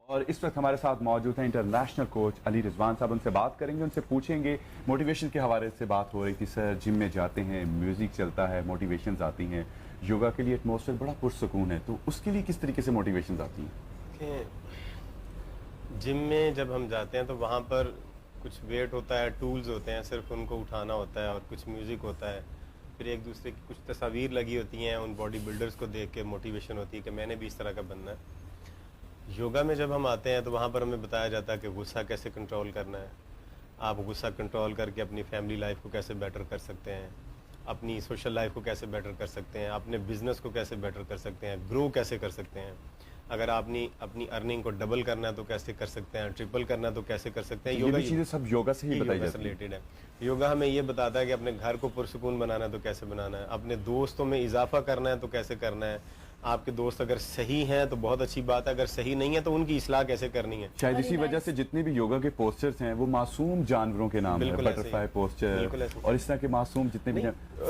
और इस वक्त हमारे साथ मौजूद हैं इंटरनेशनल कोच अली रिजवान साहब। उनसे बात करेंगे, उनसे पूछेंगे मोटिवेशन के हवाले से बात हो रही थी। सर जिम में जाते हैं, म्यूज़िक चलता है, मोटिवेशंस आती हैं, योगा के लिए एटमॉस्फेयर बड़ा पुरसकून है, तो उसके लिए किस तरीके से मोटिवेशंस आती हैं? जिम में जब हम जाते हैं तो वहाँ पर कुछ वेट होता है, टूल्स होते हैं, सिर्फ उनको उठाना होता है, और कुछ म्यूज़िक होता है, फिर एक दूसरे की कुछ तस्वीर लगी होती हैं, उन बॉडी बिल्डर्स को देख के मोटिवेशन होती है कि मैंने भी इस तरह का बनना है। योगा में जब हम आते हैं तो वहाँ पर हमें बताया जाता है कि गुस्सा कैसे कंट्रोल करना है, आप गुस्सा कंट्रोल करके अपनी फैमिली लाइफ को कैसे बेटर कर सकते हैं, अपनी सोशल लाइफ को कैसे बेटर कर सकते हैं, अपने बिजनेस को कैसे बेटर कर सकते हैं, ग्रो कैसे कर सकते हैं, अगर आपने अपनी अर्निंग को डबल करना है तो कैसे कर सकते हैं, ट्रिपल करना है तो कैसे कर सकते हैं। योगा चीजें सब योगा से ही बताई जाती हैं। रिलेटेड है। योगा हमें ये बताता है कि अपने घर को पुरसुकून बनाना है तो कैसे बनाना है, अपने दोस्तों में इजाफा करना है तो कैसे करना है, आपके दोस्त अगर सही हैं तो बहुत अच्छी बात है, अगर सही नहीं है तो उनकी इस्लाह कैसे करनी है। शायद इसी वजह से जितने भी योगा के पोस्टर्स हैं वो मासूम जानवरों के नाम है, बटरफ्लाई पोस्टर और इस तरह के मासूम जितने भी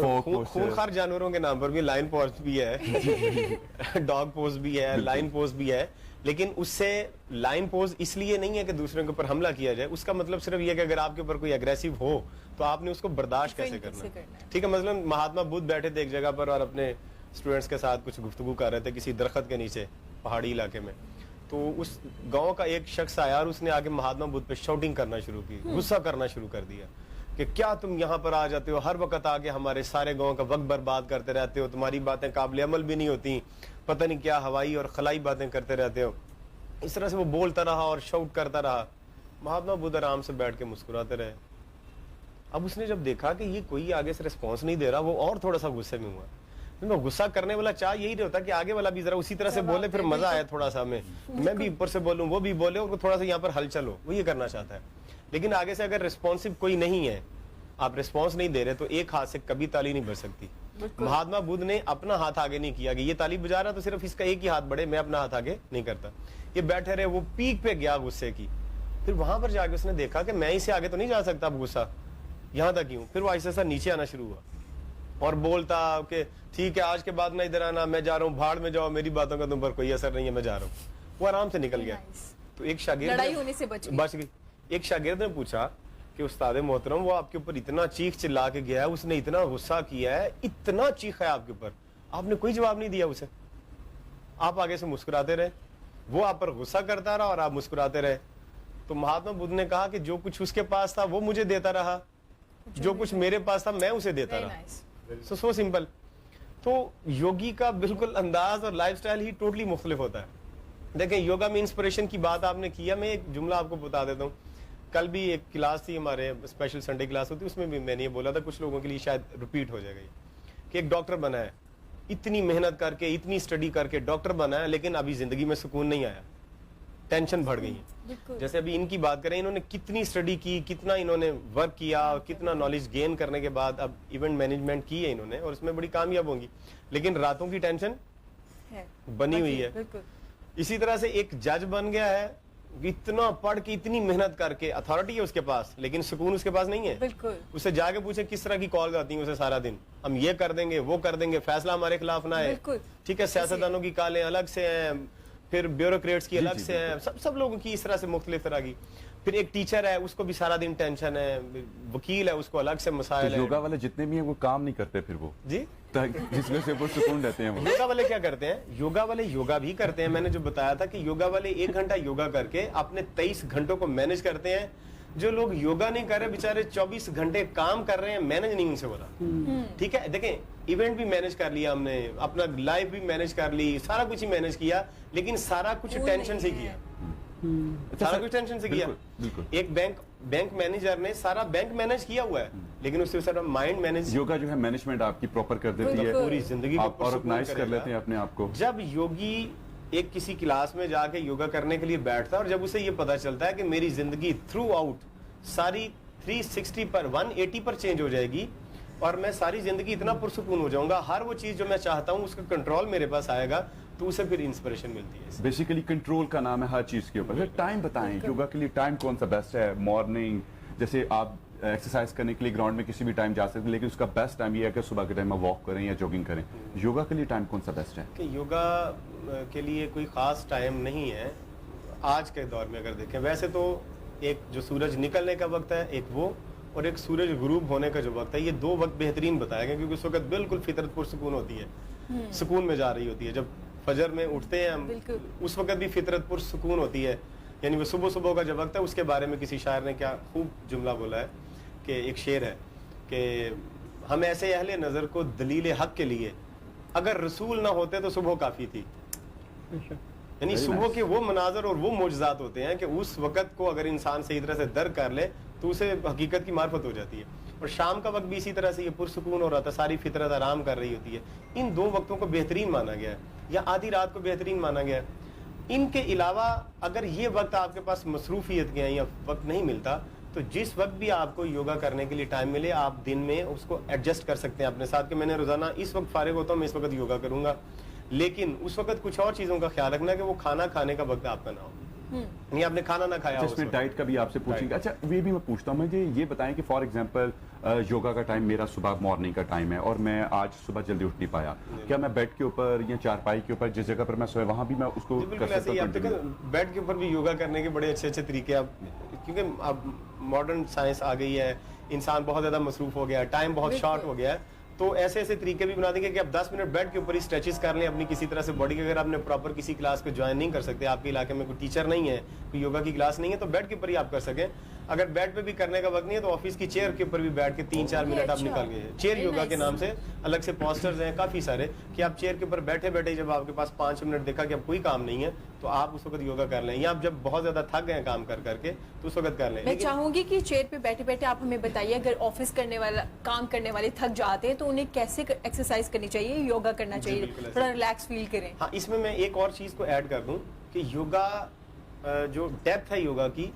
खूंखार जानवरों के नाम पर भी लाइन पोज भी है डॉग पोज भी है, लाइन पोज भी है, लेकिन उससे लाइन पोज इसलिए नहीं है कि दूसरों के ऊपर हमला किया जाए, उसका मतलब सिर्फ ये है कि अगर आपके ऊपर कोई अग्रेसिव हो तो आपने उसको बर्दाश्त कैसे करना है। ठीक है, मतलब महात्मा बुद्ध बैठे थे एक जगह पर और अपने स्टूडेंट्स के साथ कुछ गुफ्तगू कर रहे थे किसी दरख्त के नीचे पहाड़ी इलाके में, तो उस गांव का एक शख्स आया और उसने आके महात्मा बुद्ध पे शाउटिंग करना शुरू की, गुस्सा करना शुरू कर दिया कि क्या तुम यहाँ पर आ जाते हो, हर वक्त आके हमारे सारे गांव का वक्त बर्बाद करते रहते हो, तुम्हारी बातें काबिल अमल भी नहीं होती, पता नहीं क्या हवाई और खलाई बातें करते रहते हो। इस तरह से वो बोलता रहा और शाउट करता रहा। महात्मा बुद्ध आराम से बैठ के मुस्कुराते रहे। अब उसने जब देखा कि ये कोई आगे से रिस्पॉन्स नहीं दे रहा, वो और थोड़ा सा गुस्से में हुआ। तो गुस्सा करने वाला चाह यही नहीं होता कि आगे वाला भी जरा उसी तरह से बोले, फिर मजा आए थोड़ा सा हमें, मैं भी ऊपर से बोलूं, वो भी बोले, और थोड़ा सा यहाँ पर हलचल हो, वो ये करना चाहता है। लेकिन आगे से अगर रिस्पॉन्सिव कोई नहीं है, आप रिस्पॉन्स नहीं दे रहे, तो एक हाथ से कभी ताली नहीं बज सकती। महात्मा बुद्ध ने अपना हाथ आगे नहीं किया कि ये ताली बजा रहा तो सिर्फ इसका एक ही हाथ बढ़े, मैं अपना हाथ आगे नहीं करता। ये बैठे रहे, वो पीक पे गया गुस्से की। फिर वहां पर जाके उसने देखा कि मैं इसे आगे तो नहीं जा सकता, अब गुस्सा यहां तक क्यों। फिर वो ऐसा ऐसा नीचे आना शुरू हुआ और बोलता कि ठीक है आज के बाद ना इधर आना, मैं जा रहा हूँ, भाड़ में जाओ, मेरी बातों का तुम पर कोई असर नहीं है, मैं जा रहा हूँ। वो आराम से निकल गया। तो एक शागिर्द लड़ाई होने से बच गई। एक शागिर्द ने पूछा कि उस्ताद मोहतरम, वो आपके ऊपर इतना चीख चिल्ला के गया है, उसने इतना गुस्सा किया है, इतना चीखा है आपके ऊपर, आपने कोई जवाब नहीं दिया उसे, आप आगे से मुस्कुराते रहे, वो आप पर गुस्सा करता रहा और आप मुस्कुराते रहे। तो महात्मा बुद्ध ने कहा कि जो कुछ उसके पास था वो मुझे देता रहा, जो कुछ मेरे पास था मैं उसे देता रहा। So simple. तो योगी का बिल्कुल अंदाज और लाइफस्टाइल ही टोटली मुख्तलिफ होता है। देखें, योगा में इंस्पिरेशन की बात आपने किया, मैं एक जुमला आपको बता देता हूँ। कल भी एक क्लास थी हमारे, स्पेशल संडे क्लास होती, उसमें भी मैंने ये बोला था, कुछ लोगों के लिए शायद रिपीट हो जाएगा, कि एक डॉक्टर बना है, इतनी मेहनत करके, इतनी स्टडी करके डॉक्टर बना है, लेकिन अभी जिंदगी में सुकून नहीं आया, टेंशन बढ़ गई है। जैसे अभी इनकी बात करें, इन्होंने कितनी स्टडी की, कितना इन्होंने वर्क किया, कितना नॉलेज गेन करने के बाद अब इवेंट मैनेजमेंट की है इन्होंने और उसमें बड़ी कामयाब होंगी, लेकिन रातों की टेंशन बनी हुई है। इसी तरह से एक जज बन गया है, इतना पढ़ के, इतनी मेहनत करके, अथॉरिटी है उसके पास, लेकिन सुकून उसके पास नहीं है। उससे जाके पूछे किस तरह की कॉल आती है उसे सारा दिन, हम ये कर देंगे, वो कर देंगे, फैसला हमारे खिलाफ ना है। ठीक है, सियासतदानों की कॉलें अलग से हैं, फिर ब्यूरोक्रेट्स की अलग से है, सब लोगों की इस तरह से मुख्तलिफ तरह की। फिर एक टीचर है, उसको भी सारा दिन टेंशन है, वकील है, उसको अलग से मसाइल है। योगा वाले जितने भी हैं वो काम नहीं करते फिर वो जी, जिसमें से वो सुकून रहते हैं। वो योगा वाले क्या करते हैं? योगा वाले योगा भी करते हैं। मैंने जो बताया था कि योगा वाले 1 घंटा योगा करके अपने 23 घंटों को मैनेज करते हैं। जो लोग योगा नहीं कर रहे, बेचारे 24 घंटे काम कर रहे हैं, मैनेज नहीं उनसे हो रहा। ठीक है, देखें, इवेंट भी मैनेज कर लिया हमने, अपना लाइफ भी मैनेज कर ली, सारा कुछ ही मैनेज किया, लेकिन सारा कुछ टेंशन से किया। सारा कुछ टेंशन से किया। एक बैंक मैनेजर ने सारा बैंक मैनेज किया हुआ है, लेकिन उससे सारा माइंड मैनेज। योगा जो है मैनेजमेंट आपकी प्रॉपर कर देती है, पूरी जिंदगी आप ऑर्गेनाइज कर लेते हैं अपने आप को। जब योगी एक किसी क्लास में जाके योगा करने के लिए बैठता है और जब उसे ये पता चलता है कि मेरी जिंदगी थ्रू आउट सारी 360 पर 180 पर चेंज हो जाएगी और मैं सारी जिंदगी इतना पुरसुकून हो जाऊंगा, हर वो चीज जो मैं चाहता हूँ उसका कंट्रोल मेरे पास आएगा, तो उसे फिर इंस्पिरेशन मिलती है। बेसिकली कंट्रोल का नाम है हर चीज के ऊपर। टाइम बताएं, योगा के लिए टाइम कौन सा बेस्ट है? मॉर्निंग, जैसे आप एक्सरसाइज करने के लिए ग्राउंड में किसी भी टाइम जा सकते हैं, लेकिन उसका बेस्ट टाइम ये है कि सुबह के टाइम में वॉक करें या जॉगिंग करें। योगा के लिए टाइम कौन सा बेस्ट है? कि योगा के लिए कोई खास टाइम नहीं है, आज के दौर में अगर देखें, वैसे तो एक जो सूरज निकलने का वक्त है एक वो, और एक सूरज गुरूब होने का जो वक्त है, ये दो वक्त बेहतरीन बताया गया, क्योंकि उस वक्त बिल्कुल फितरत पुरसुकून होती है, सुकून में जा रही होती है। जब फजर में उठते हैं हम, उस वक्त भी फितरत पुरसुकून होती है, यानी वो सुबह सुबह का जो वक्त है, उसके बारे में किसी शायर ने क्या खूब जुमला बोला है कि एक शेर है कि हम ऐसे अहले नज़र को दलील हक के लिए, अगर रसूल ना होते तो सुबह काफ़ी थी। यानी सुबह के वो मनाजर और वो मौजज़ात होते हैं कि उस वक़्त को अगर इंसान सही तरह से दर्क कर ले तो उसे हकीकत की मार्फत हो जाती है। और शाम का वक्त भी इसी तरह से ये पुरसुकून हो रहा था, सारी फितरत आराम कर रही होती है। इन दो वक्तों को बेहतरीन माना गया है, या आधी रात को बेहतरीन माना गया है। इनके अलावा अगर ये वक्त आपके पास मसरूफियत के हैं या वक्त नहीं मिलता, तो जिस वक्त भी आपको योगा करने के लिए टाइम मिले, आप दिन में उसको एडजस्ट कर सकते हैं अपने साथ, कि मैंने रोजाना इस वक्त फारिग होता हूँ, मैं इस वक्त योगा करूंगा। लेकिन उस वक्त कुछ और चीजों का ख्याल रखना कि वो खाना खाने का वक्त आपका ना हो, नहीं आपने खाना ना खाया हो। इसमें डाइट का भी आपसे पूछेंगे। अच्छा, वे भी मैं पूछता हूँ, मुझे ये बताएं कि फॉर एग्जांपल योगा का टाइम मेरा सुबह मॉर्निंग का टाइम है और मैं आज सुबह जल्दी उठ नहीं पाया, क्या मैं बेड के ऊपर या चारपाई के ऊपर जिस जगह पर मैं सोया वहां भी मैं उसको कर सकता हूं? आप देखें, बेड के ऊपर भी योगा करने के बड़े अच्छे अच्छे तरीके, आप क्योंकि अब मॉडर्न साइंस आ गई है, इंसान बहुत ज्यादा मसरूफ हो गया है, टाइम बहुत शॉर्ट हो गया है, तो ऐसे ऐसे तरीके भी बना देंगे कि आप 10 मिनट बेड के ऊपर ही स्ट्रेचेस कर लें अपनी किसी तरह से बॉडी के। अगर आपने प्रॉपर किसी क्लास को ज्वाइन नहीं कर सकते, आपके इलाके में कोई टीचर नहीं है, कोई योगा की क्लास नहीं है, तो बेड के ऊपर ही आप कर सकें। अगर बेड पे भी करने का वक्त नहीं है तो ऑफिस की चेयर के ऊपर भी बैठ के 3-4 मिनट आप निकाल गए। चेयर योगा के नाम से अलग से पोस्टर्स हैं काफी सारे, कि आप चेयर के ऊपर बैठे बैठे जब आपके पास 5 मिनट देखा कि अब कोई काम नहीं है तो आप उस वक्त योगा कर लें, या आप जब बहुत ज्यादा थक गए काम कर करके तो उस वक्त कर लें। मैं चाहूंगी कि चेयर पे बैठे बैठे आप हमें बताइए, अगर ऑफिस काम करने वाले थक जाते हैं तो उन्हें कैसे एक्सरसाइज करनी चाहिए, योगा करना चाहिए, थोड़ा रिलैक्स फील करें। हाँ, इसमें मैं एक और चीज को ऐड कर दूं कि योगा जो डेप्थ है योगा की,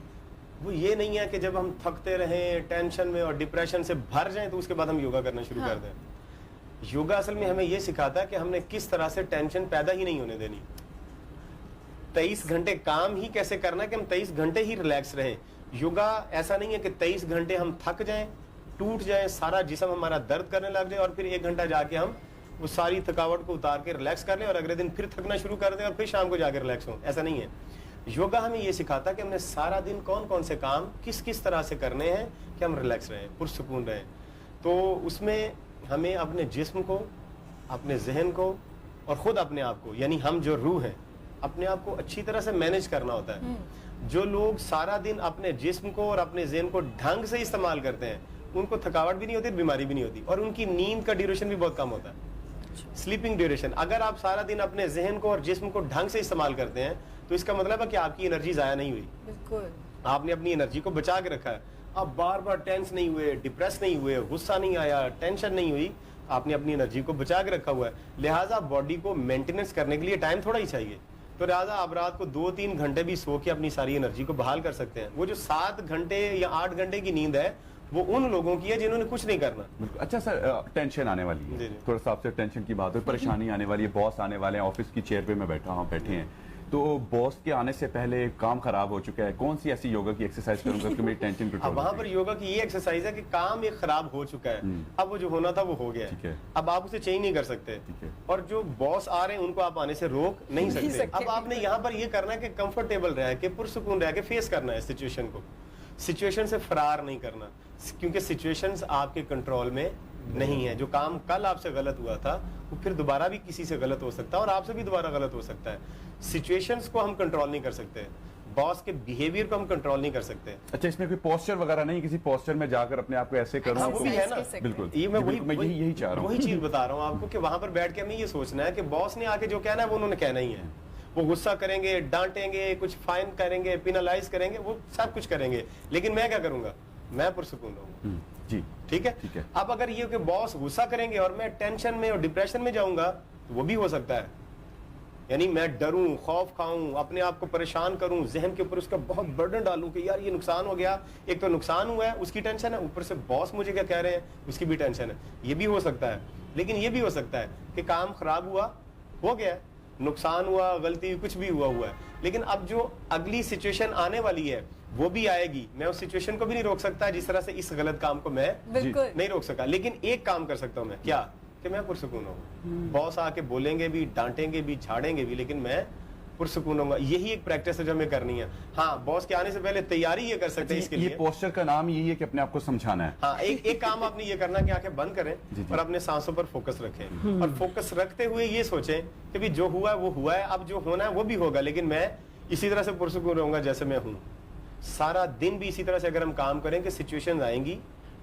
वो ये नहीं है कि जब हम थकते रहें, टेंशन में और डिप्रेशन से भर जाएं तो उसके बाद हम योगा करना शुरू कर दें। योगा असल में हमें ये सिखाता है कि हमने किस तरह से टेंशन पैदा ही नहीं होने देनी। 23 घंटे काम ही कैसे करना है कि हम 23 घंटे ही रिलैक्स रहें। योगा ऐसा नहीं है कि 23 घंटे हम थक जाएं, टूट जाएं, सारा जिस्म हमारा दर्द करने लग जाए और फिर 1 घंटा जाके हम वो सारी थकावट को उतार के रिलैक्स कर लें और अगले दिन फिर थकना शुरू कर दें और फिर शाम को जाके रिलैक्स हो। ऐसा नहीं है। योगा हमें ये सिखाता है कि हमने सारा दिन कौन कौन से काम किस किस तरह से करने हैं कि हम रिलैक्स रहें, पुरसुकून रहें। तो उसमें हमें अपने जिस्म को, अपने जहन को और खुद अपने आप को, यानी हम जो रूह हैं, अपने आप को अच्छी तरह से मैनेज करना होता है। जो लोग सारा दिन अपने जिस्म को और अपने जहन को ढंग से इस्तेमाल करते हैं, उनको थकावट भी नहीं होती, बीमारी भी नहीं होती, और उनकी नींद का ड्यूरेशन भी बहुत कम होता है, स्लीपिंग ड्यूरेशन। अगर आप सारा दिन अपने जहन को और जिस्म को ढंग से इस्तेमाल करते हैं तो इसका मतलब है कि आपकी एनर्जी जाया नहीं हुई, बिल्कुल आपने अपनी एनर्जी को बचा के रखा है। आप बार बार टेंस नहीं हुए, डिप्रेस नहीं हुए, गुस्सा नहीं आया, टेंशन नहीं हुई, आपने अपनी एनर्जी को बचा के रखा हुआ है। लिहाजा बॉडी को मेंटेनेंस करने के लिए टाइम थोड़ा ही चाहिए, तो लिहाजा आप रात को 2-3 घंटे भी सो के अपनी सारी एनर्जी को बहाल कर सकते हैं। वो जो 7 घंटे या 8 घंटे की नींद है वो उन लोगों की है जिन्होंने कुछ नहीं करना। अच्छा सर, टेंशन आने वाली है, थोड़ा सा आपसे टेंशन की बात हो, परेशानी आने वाली है, बॉस आने वाले हैं, ऑफिस की चेयर पे मैं बैठे हैं, तो बॉस के आने से पहले काम खराब हो चुका है, कौन सी ऐसी योगा की एक्सरसाइज करूंगा कि मेरी टेंशन कंट्रोल? अब वहां पर योगा की ये एक्सरसाइज है कि काम एक खराब हो चुका है, अब वो जो होना था वो हो गया है, अब आप उसे चेंज नहीं कर सकते, और जो बॉस आ रहे हैं उनको आप आने से रोक नहीं सकते। अब आपने यहाँ पर ये करना है कि कंफर्टेबल रह के, पुरसुकून रह के फेस करना है सिचुएशन को, सिचुएशन से फरार नहीं करना, क्योंकि सिचुएशंस आपके कंट्रोल में नहीं है। जो काम कल आपसे गलत हुआ था वो फिर दोबारा भी किसी से गलत हो सकता है और आपसे भी दोबारा गलत हो सकता है। सिचुएशंस को हम कंट्रोल नहीं कर सकते, बॉस के बिहेवियर को हम कंट्रोल नहीं कर सकते। अच्छा, इसमें कोई पोस्चर वगैरह नहीं, किसी पोस्चर में जाकर अपने आप को ऐसे करूं? वो भी है ना, बिल्कुल, ये मैं यही चाह रहा हूँ, वही चीज बता रहा हूँ आपको कि वहां पर बैठ के हमें ये सोचना है कि बॉस ने आके जो कहना है वो उन्होंने कहना ही है। वो गुस्सा करेंगे, डांटेंगे, कुछ फाइन करेंगे, पिनलाइज करेंगे, वो सब कुछ करेंगे, लेकिन मैं क्या करूंगा? मैं पुरसुकून रहूंगा। जी, ठीक है। अब अगर ये कि बॉस गुस्सा करेंगे और मैं टेंशन में और डिप्रेशन में जाऊंगा तो वो भी हो सकता है, यानी मैं डरूं, खौफ खाऊं, अपने आप को परेशान करूं, जहन के ऊपर उसका बहुत बर्डन डालूं कि यार ये नुकसान हो गया, एक तो नुकसान हुआ है उसकी टेंशन है, ऊपर से बॉस मुझे क्या कह रहे हैं उसकी भी टेंशन है। ये भी हो सकता है, लेकिन ये भी हो सकता है कि काम खराब हुआ, हो गया, नुकसान हुआ, गलती कुछ भी हुआ है, लेकिन अब जो अगली सिचुएशन आने वाली है वो भी आएगी। मैं उस सिचुएशन को भी नहीं रोक सकता, जिस तरह से इस गलत काम को मैं नहीं रोक सका, लेकिन एक काम कर सकता हूं मैं, क्या कि मैं पुरसुकून हूं। बॉस आके बोलेंगे भी, डांटेंगे भी, झाड़ेंगे भी, लेकिन मैं पुरसुकून रहूंगा। यही एक प्रैक्टिस है जो हमें करनी है। हाँ, बॉस के आने से पहले तैयारी ये कर सकते हैं इसके ये लिए। पोस्चर का नाम यही है कि अपने आप को समझाना है। हाँ, एक काम आपने ये करना कि आंखें बंद करें और अपने सांसों पर फोकस रखें, और फोकस रखते हुए ये सोचें कि भी जो हुआ है वो हुआ है, अब जो होना है वो भी होगा, लेकिन मैं इसी तरह से पुरसुकून रहूंगा जैसे मैं हूं। सारा दिन भी इसी तरह से अगर हम काम करें कि सिचुएशंस आएंगी,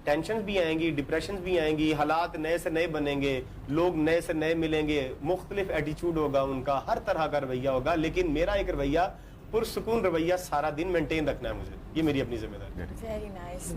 टेंशन भी आएंगी, डिप्रेशन भी आएंगी, हालात नए से नए बनेंगे, लोग नए से नए मिलेंगे, मुख्तलिफ एटीट्यूड होगा उनका, हर तरह का रवैया होगा, लेकिन मेरा एक रवैया पुरसुकून रवैया सारा दिन मेंटेन रखना है मुझे। ये मेरी अपनी जिम्मेदारी है। Very nice.